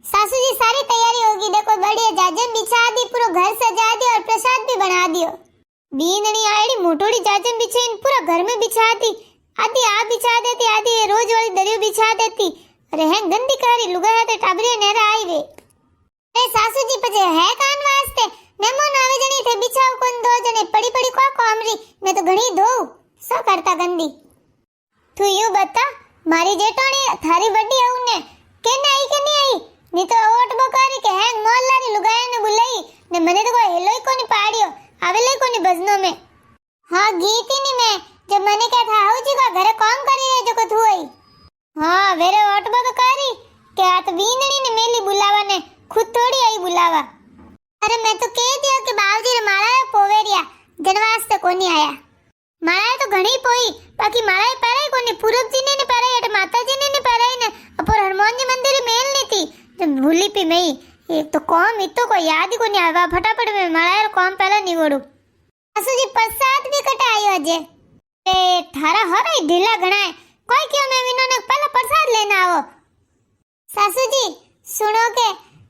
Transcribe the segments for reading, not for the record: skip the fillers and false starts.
सासू जी सारी तैयारी होगी, देखो बढ़िया जाजम बिछा दी, पूरा घर सजा दिया और प्रसाद भी बना दियो। बींदनी आड़ी मोटोड़ी जाजम बिछाई पूरा घर में बिछा दी, आधी आ बिछा देती, आधी रोज वाली दरियो बिछा देती। अरे है गंदी कारी लुगाया ते टाबरी नेरा आई वे। अरे सासू जी पजे है कान वास्ते मेहमान आवे जणी थे बिछाव कोन दो जने पड़ी पड़ी को कामरी मैं तो घणी धो सो करता गंदी। तू यूं बता मारी जेटोणी थारी बड्डी आऊ ने केने आई के नहीं आई, नी तो ओट बकारी के हैंग मोहल्ला री लुगाया ने बुलाई ने मने तो कोई हेलोई कोनी पाड़ियो आवेले कोनी भजनो में। हां गीती नी मैं जब मने क्या था हाउ जी का घरे काम करी रे जो को तू आई। हां वेरे ओट बकारी के आ तो बींदणी ने मेली बुलावा ने खुद थोड़ी आई बुलावा। अरे मैं तो कह दियो कि बावजी रे मारा पोवेरिया जनवास तो कोनी आया, मारा तो घणी पोई बाकी मारा पराई कोनी पूरब जी ने पराई एट माता जी ने पराई ने अपर हनुमान जी मंदिर मेल नी थी तो भूली पी मई एक तो कौम इतो को याद ही कोनी आवा फटाफट में मारा रो कौम पहला निवड़ू। सासू जी प्रसाद भी कटायो अजे ए थारा हरे ढीला घणा है कोई क्यों मैं विनो ने पहला प्रसाद लेना आओ। सासू जी सुनो के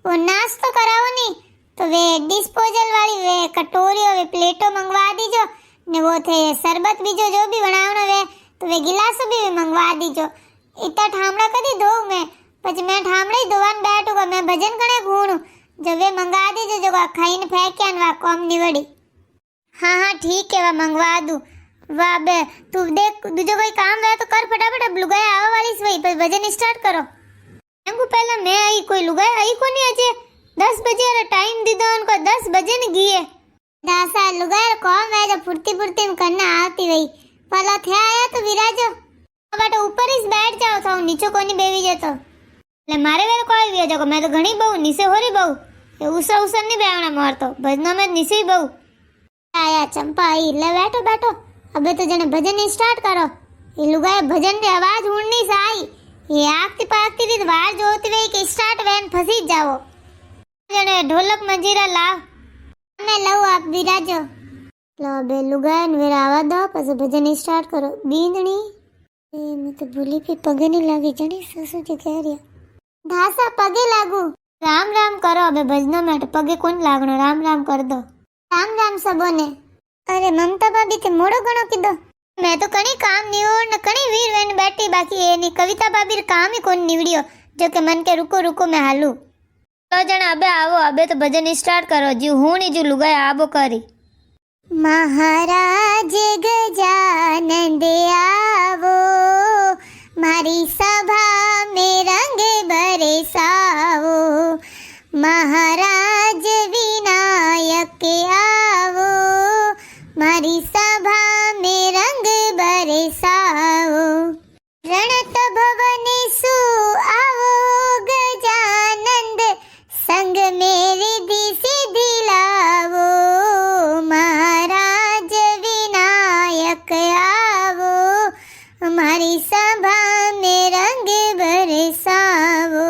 वो नाश्तो कराओ नी तो वे डिस्पोजल वाली वे कटोरी वे प्लेटो मंगवा दीजो ने वो थे शरबत भी जो भी बनावनो वे तो वे गिलास भी मंगवा दीजो। इतना ठामड़ा कदी धो मैं પછી मैं ठामड़े धोवान बैठूंगा मैं भजन कने घूणू जब वे मंगा दीजो जो खाईने फेंक्यान वा कॉम निवड़ी। हाँ हाँ ठीक है वा मंगवा दूं। वाह बे तू देख दूजो कोई काम है तो कर फटाफट अब लुगाई आवा वाली सही पर भजन स्टार्ट करो। हमको पहला मैं आई कोई लुगाई आई को नहीं अजे 10 बजे रा टाइम दी दो उनको 10 बजे ने गई है दासा लुगाई कॉम है जो फुर्ती फुर्ती में करना आती वही पहला थे आया तो विराजो बट ऊपर ही बैठ जाओ था नीचे कोनी बेवी जे तो ले मारे वेरे कोई भी जको मैं तो घणी बहु नीचे होरी बहु ये उसा उसा नहीं बेवना मार तो भजनों में नीचे ही बहु आया चंपा आई ले बैठो बैठो अबे तो जने भजन स्टार्ट करो। ये लुगाई भजन की आवाज उड़नी से आई ये आगती पागती थी बाहर जो होती वही कि स्टार्ट वैन फंसी जाओ जने ढोलक मंजीरा लाव मैं लऊ आप विराजो लो बे लुगाई मेरा आवाज दो પછી भजन स्टार्ट करो। बींदणी ए मैं तो भूली भी पगे नहीं लागी जनी ससु जी कह रिया धासा पगे लागू राम राम करो अबे भजनों में पगे कौन लागणो राम राम कर दो राम राम सबोने। अरे ममता भाभी ते मोड़ो गणो कीधो मैं तो कणी काम निवड़ न कणी वीर वेन बैठी बाकी ये नी कविता भाभी रे काम ही कोन निवड़ियो जो के मन के रुको रुको मैं हालू तो जण अबे आवो अबे तो भजन स्टार्ट करो जी हुणी जो लुगाई आबो करी। महाराज गजानंद आवो मारी सभा में रंग बरसाओ महाराज विनायक आवो मारी सभा में रंग बरसाओ रणत भवन सु आवो गजानंद संग मेरी दिशि दिलावो महाराज विनायक आवो हमारी सभा में रंग बरसावो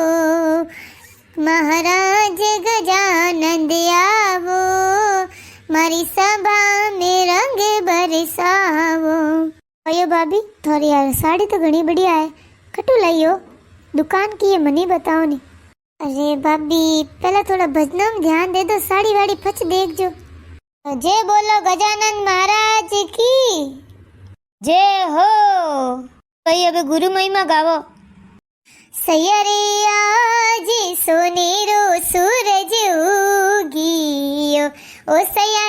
महाराज गजानंद आवो मारी सभा में रंग बरसावो। अयो भाभी थोड़ी यार साड़ी तो घनी बढ़िया है कटू लाइयो दुकान की है मनी बताओ नी। अरे भाभी पहला थोड़ा भजनों में ध्यान दे दो साड़ी वाड़ी फच देख जो। जय बोलो गजानंद महाराज की जय हो। भाई अबे गुरु महिमा गावो। सैयरे आज सोनेरो सूरज उगियो ओ सैया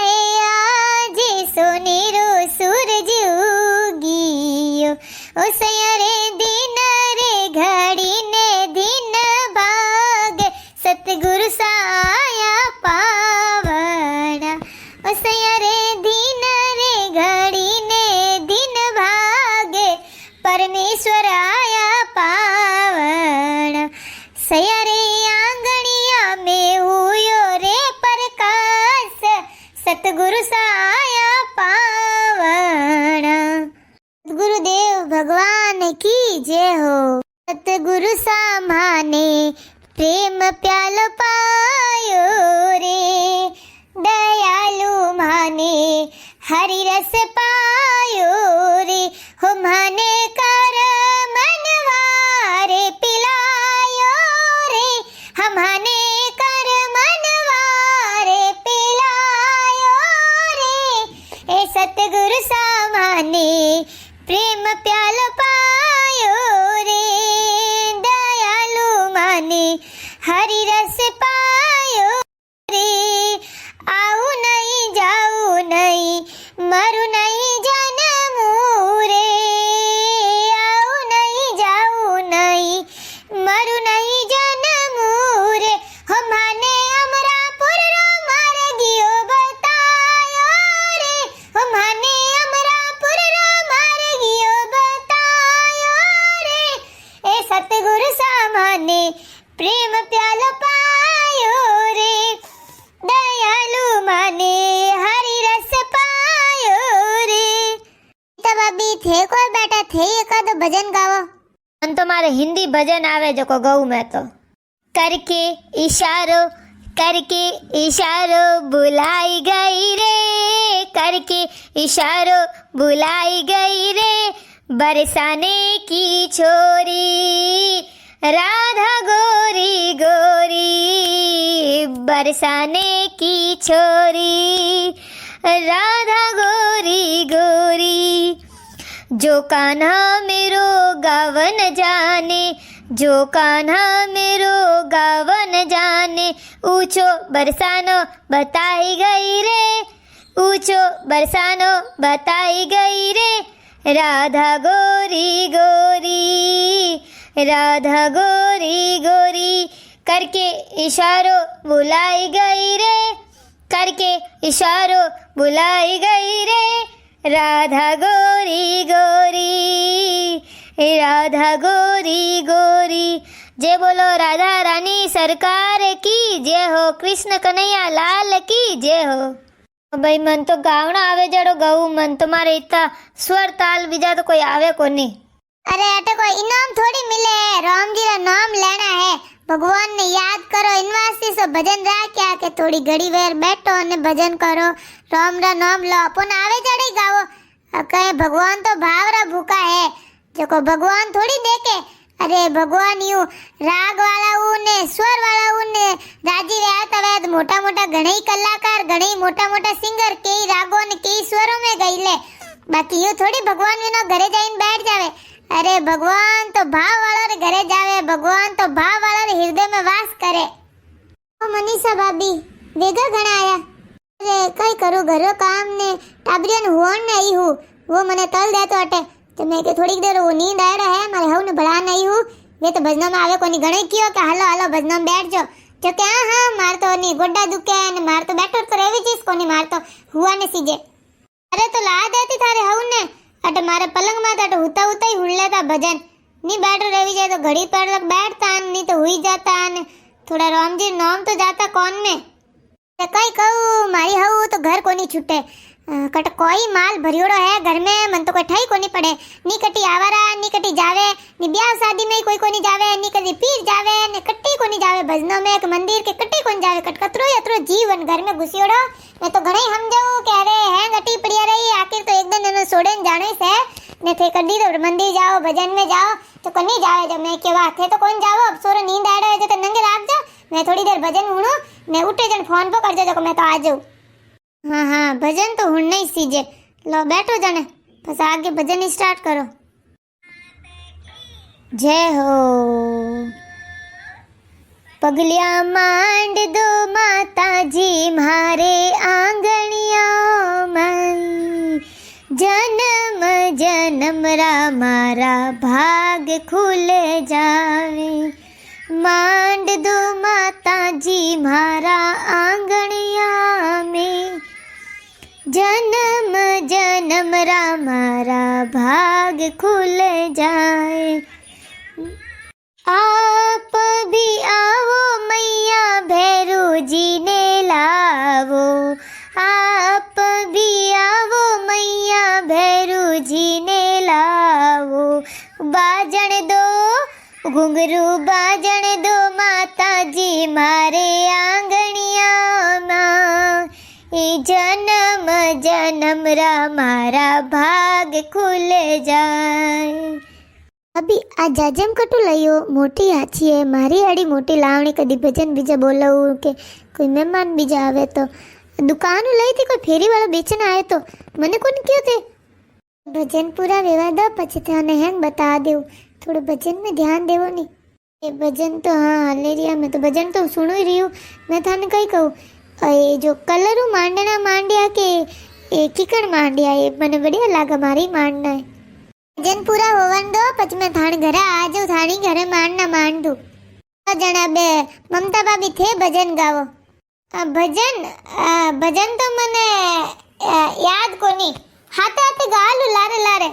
आज सोनेरो सूरज उगियो ओ सैया रे दिन रे घड़ी ने दिन भाग सतगुरु साया पावना ओ सैया रे दिन रे घड़ी ने दिन भाग परमेश्वर आया पावना सैया रे आंगनिया में हुयो रे प्रकाश सतगुरु साया पावना। गुरुदेव भगवान की जय हो। सतगुरु सामाने प्रेम प्यालो पायो रे दयालु माने हरि रस पायो रे हो माने कर मनवारे पिलायो रे हम હરી રસ પાયો રે આવું નહીં જાવું નહીં મારું નહીં જનમું રે આવું નહીં જાવું નહીં મારું નહીં જનમું રે હો માને અમરાપુર રો માર્ગીયો બતાયો રે હો માને અમરાપુર રો માર્ગીયો બતાયો રે એ સતગુરુ સામાને પ્રેમ પ્યાલો પાયો રે દયાલુ માને હરી રસ પાયો રે તો ભાભી थे कोई बैठा थे एकादो भजन गाओ मन तो मारे हिंदी भजन आवे जो को गाऊं मैं तो करके इशारो बुलाई गई रे करके इशारो बुलाई गई रे बरसाने की छोरी राधा गोरी गोरी बरसाने की छोरी राधा गोरी गोरी जो कान्हा मेरो गावन जाने जो कान्हा मेरो गावन जाने ऊंचो बरसानो बताई गई रे ऊंचो बरसानो बताई गई रे राधा गोरी गोरी राधा गोरी गोरी करके इशारो बुलाई गई रे करके इशारो बुलाई गई रे राधा गोरी गोरी राधा गोरी गोरी जय बोलो राधा रानी सरकार की जय हो कृष्ण कन्हैया लाल की जय हो भाई मन तो गावना आवे जड़ो गाऊ मन तो मारे इतना स्वर ताल बीजा तो कोई आवे को नहीं अरे अटे कोई इनाम थोड़ी मिले है राम जी का नाम लेना है भगवान ने याद करो इनवासी से भजन राख्या के थोड़ी घड़ी वेर बैठो ने भजन करो राम रा नाम लो अपन आवे जड़ी गाओ कहे भगवान तो भावरा भूखा है जो को भगवान थोड़ी देखे अरे भगवान यू राग वाला ने स्वर वाला ने राजी रहा तवे मोटा मोटा घणे कलाकार घणे मोटा मोटा सिंगर कई रागों ने कई स्वरों में गई ले बाकी यू थोड़ी भगवान विनो घरे जाइन बैठ जावे अरे भगवान तो भाव वाला रे घरे जावे भगवान तो भाव वाला रे हृदय में वास करे ओ मनीषा भाभी वेगा घणा आया अरे कई करू घरो काम ने टाबरियन होण ने आई हूं वो मने तल दे तो अटे तो मैं के थोड़ी देर वो नींद आड़ा है मारे हव ने भला नहीं हूं वे तो भजना में आवे कोनी घणे कियो के हालो हालो भजना में बैठ जो तो क्या हां मार तो नी गोड्डा दुखे ने मार तो बैठो तो रेवी चीज कोनी मार तो हुआ ने सीजे अरे तो ला देती थारे हव ने अटे मारे पलंग में तो हुता हुता ही हुड़ लेता भजन नी बैठो रेवी जाए तो घड़ी पर लग बैठता नहीं तो हुई जाता ने थोड़ा राम जी नाम तो जाता कौन में कई कहूं मारी हव तो घर कोनी छूटे कट कोई माल भरियोड़ो है घर में मन तो कोई ठई कोनी पड़े नी कटी आवारा नी कटी जावे नी ब्याह शादी में कोई कोनी जावे नी कदी पीर जावे ने कट्टी कोनी जावे भजनों में एक मंदिर के कट्टी कोनी जावे कटकतरो यतरो जीवन घर में घुसियोड़ो मैं तो घणे समझाऊ कह रहे हैं गटी पड़िया रही आखिर तो एक दिन ने सोड़न जाने से ने थे कड्डी तो मंदिर जाओ भजन में जाओ तो कोनी जावे जब मैं केवा थे तो कौन जाओ अब सोरे नींद आड़े है तो नंगे राख जा मैं थोड़ी देर भजन हुणो मैं उठे जन फोन पर कर जो मैं तो आ जाऊं हाँ हाँ भजन तो हुण नहीं सीजे लो बैठो जाने बस आगे भजन स्टार्ट करो जय हो पगलिया मांड दो माता जी मारे आंगनिया में जन्म जन्म रा मारा भाग खुल जावे मांड दो माता जी मारा आंगनिया में जन्म जन्म रा मारा भाग खुल जाए आप भी आओ मैया भैरू जी ने लावो आप भी आओ मैया भैरू जी ने लावो बाजन दो घुंघरू बाजन दो माता जी मारे आंगनिया मां जन्म जन्म रा मारा भाग खुल जाए अभी आ जाजम कटू लयो मोटी आछी है मारी आड़ी मोटी लावणी कदी भजन बीजा बोलावू के कोई मेहमान बीजा आवे तो दुकान लई थी कोई फेरी वाला बेचन आए तो मने कोन क्यों थे भजन पूरा वेवा दो पछी थाने हैंग बता देऊ थोड़ो भजन में ध्यान देवो नहीं એ ભજન તો હા હાલે રહ્યા, મેં તો ભજન તો સુણી રહ્યું. મેં તને કઈ કહું, એ જો કલરું માંડના માંડ્યા કે એ કીકણ માંડ્યા, એ મને બઢિયા લાગે મારી માંડના. ભજન પૂરા હોવાનું દો, પછી મેં થાણ ઘરે આ જાઉં, થાણી ઘરે માંડના માંડું. જણા બે મમતા ભાભી થે ભજન ગાવો. ભજન તો મને યાદ કોની, હાથે હાથે ગાલું લારે લારે.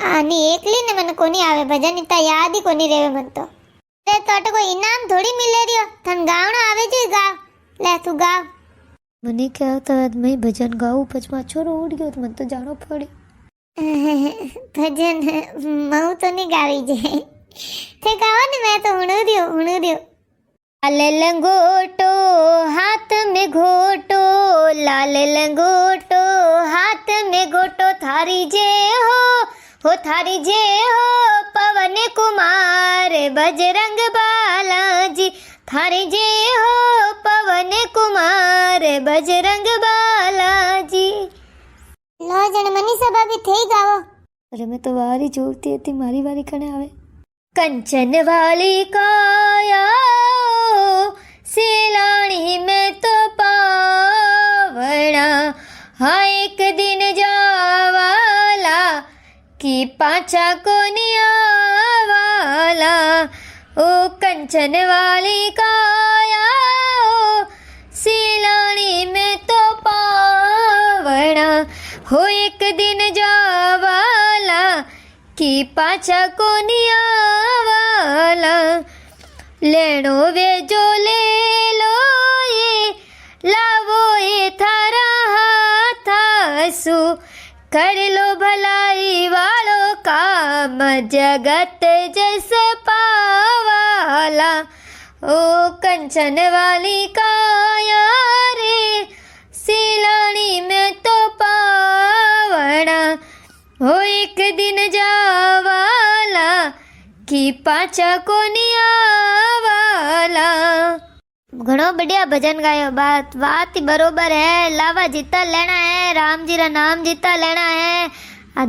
આની એકલી ને મને કોની આવે ભજન, ઇતા યાદ ઈ કોની રેવે મન તો. રે તો કોઈ ઇનામ થોડી મિલે રહ્યો, તન ગાવણો આવે છે ગાવ, લે તું ગાવ. મને કહેતા મેં ભજન ગાવું, પછી મારો છોરો ઉડી ગયો તો મને તો જાણો પડ્યું. ભજન મઉ તો નહીં ગાવી છે, તે ગાવો ને, મેં તો હુણું દ્યો. लाल लंगोटो हाथ में घोटो, लाल लंगोटो हाथ में घोटो, थारी जे हो थारी जे हो पवन कुमार बजरंग बालाजी, थारी जे हो पवन कुमार बजरंग बालाजी. લો જણ મનીષા ભાભી થઈ ગાવો. અરે મેં તો વારી જોતી હતી, મારી વારી કણે આવે. कंचन वाली काया सिलानी में तो पावना, हाँ एक दिन जावाला कि पाछा को आवाला. ओ कंचन वाली काया सिलानी में तो पावना, हो एक दिन जावाला कि पाछा को आवाला. लेणो वे जो ले लो ये लावो ये थारा हाथासु, कर लो भलाई वालो काम जगत जस पावाला. ओ कंचन वाली काया रे सिलानी में तो पावना, हो एक दिन जावाला कि पाछा को आवाला. घणो बढ़िया भजन गायो, बात ही बरोबर है. लावा जीता लेना है, राम जी रा नाम जीता लेना है,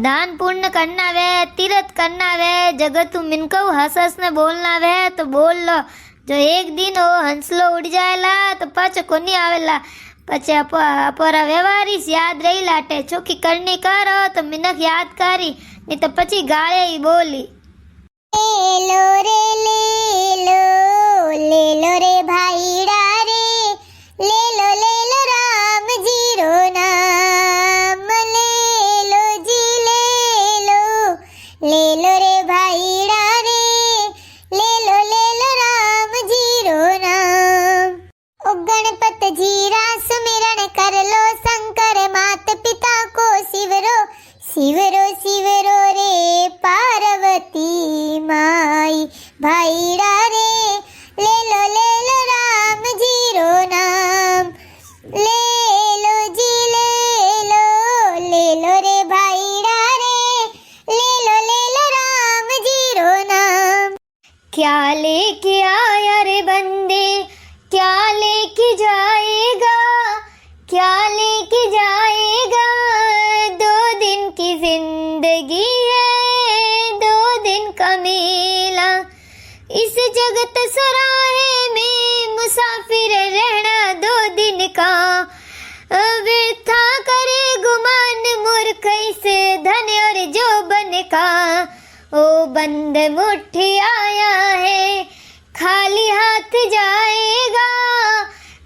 दान पुण्य करना वे, तीर्थ करना वे, जगत मिनको हंस हंस ने बोलना वे तो बोल लो. जो एक दिन वो हंसलो उड़ जाएला तो पाछो कोनी आवेला, पछे अपोरा व्यवहारीस याद रही लाटे. चोखी करनी करो तो मिनक याद करी, नहीं तो पछी गाळे ही बोली. ले लो रे भाईड़ा रे, ले लो राम जी रो नाम, ले लो जी ले लो रे भाईड़ा रे, ले लो राम जी रो नाम. ओ गणपत जी रा सुमिरन कर लो, शंकर मात पिता को शिवरो रे पार्वती माई भाईड़ा रे, ले लो राम जी रो नाम, ले लो जी ले लो रे भाईड़ा रे, ले लो राम जी रो नाम. क्या लेके आया रे बंदे, क्या लेके जाएगा, क्या लेके जाएगा. 2 दिन की जिंदगी है, 2 दिन का मेला. इस जगत सराहे में मुसाफिर रहना 2 दिन का, व्यर्था करे गुमान मूर्ख से धन और जोबन का. ओ बंद मुट्ठी आया है, खाली हाथ जाएगा,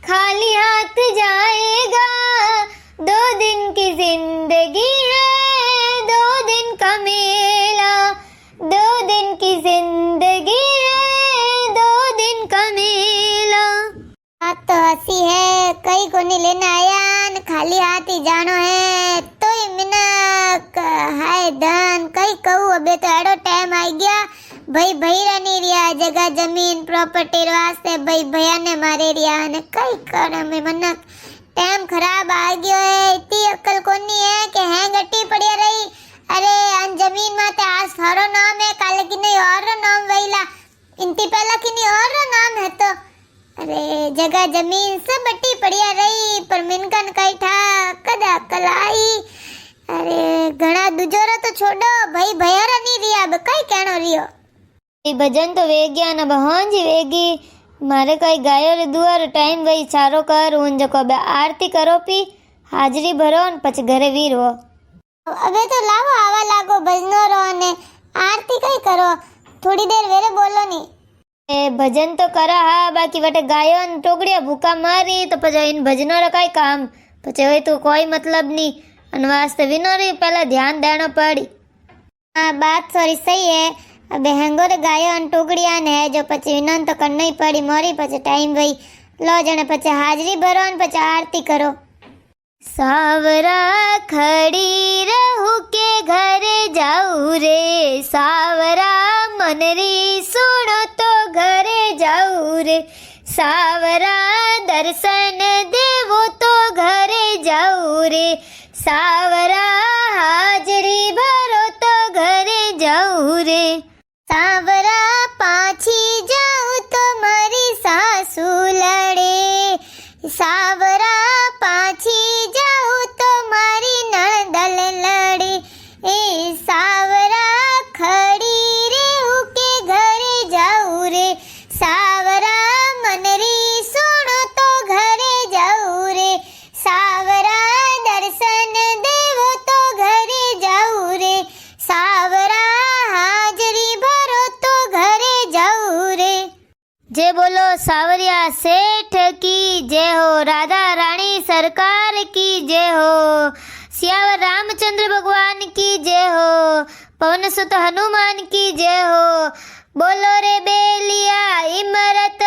खाली हाथ जाएगा. 2 दिन की जिंदगी है, 2 दिन का मेला, 2 दिन की जिंदगी है, 2 दिन का मेला. बात तो हसी है, कई कोनी लेने आया न खाली हाथ ही जानो है, तो ही मिनक हाय धन कई कहूँ. अबे तो एडो टाइम आई गया, भाई भैया नहीं रिया, जगह जमीन प्रॉपर्टी वास्ते भाई भैया ने मारे रिया ने कई करे में मनक टाइम खराब आ गयो है. इतनी अक्ल कोनी है कि है गट्टी पड़ी रही. अरे अन जमीन माते आज थारो नाम है, काले की नहीं और नाम वहीला, इनती पहला की नहीं और नाम है. तो अरे जगह जमीन सब बट्टी पड़िया रही, पर मिनकन कई था कदा कलाई. अरे घणा दुजोरा तो छोड़ो, भाई भैया नहीं रिया, अब कई कहनो रियो. એ ભજન તો વેગ્યા ને બહાંજી વેગી મારે કઈ ગાયો રે દુઆર ટાઈમ વહી ચારો કર ઊંજ કો બે આરતી કરો પી હાજરી ભરો ને પછી ઘરે વીરો હવે તો લાવો આવા લાગો ભજનો રો અને આરતી કઈ કરો થોડી દેર વેરે બોલો ની એ ભજન તો કરા હા બાકી વટે ગાયો ને ટોકડિયા ભૂકા મારી તો પછી એને ભજનો રે કઈ કામ પછી હવે તું કોઈ મતલબ નહીં અને વાસ્તે વિનો રે પહેલા ધ્યાન દેણો પડી हाँ बात सॉरी सही है अबे हैंगोर गायो अन टुकड़िया ने है जो પછી વિનન તો કર નહીં પડી મોરી પછી ટાઈમ વઈ લો જણે પછી હાજરી ભરો ને પછી આરતી કરો સાવરા ખડી રહું કે ઘરે જાઉં રે સાવરા મનરી સુણો તો ઘરે જાઉં રે સાવરા દર્શન દેવો તો ઘરે જાઉં રે સાવરા હાજરી ભરો તો ઘરે જાઉં રે સાવરા પાછી જાઉં તો મારી સાસુ લડે સાવરા પાછી જાઉં તો મારી નણદલ લડે એ સાવરા ખડી રેહું કે ઘરે જાઉં રે સાવરા મનરી સુણો તો ઘરે જાઉં રે સાવરા દર્શન દેવો તો ઘરે જાઉં રે સાવરા હાજરી ભરો તો ઘરે જાઉં રે जय बोलो सावरिया सेठ की जय हो राधा रानी सरकार की जय हो सियावर रामचंद्र भगवान की जय हो पवन सुत हनुमान की जय हो बोलो रे बेलिया इमरत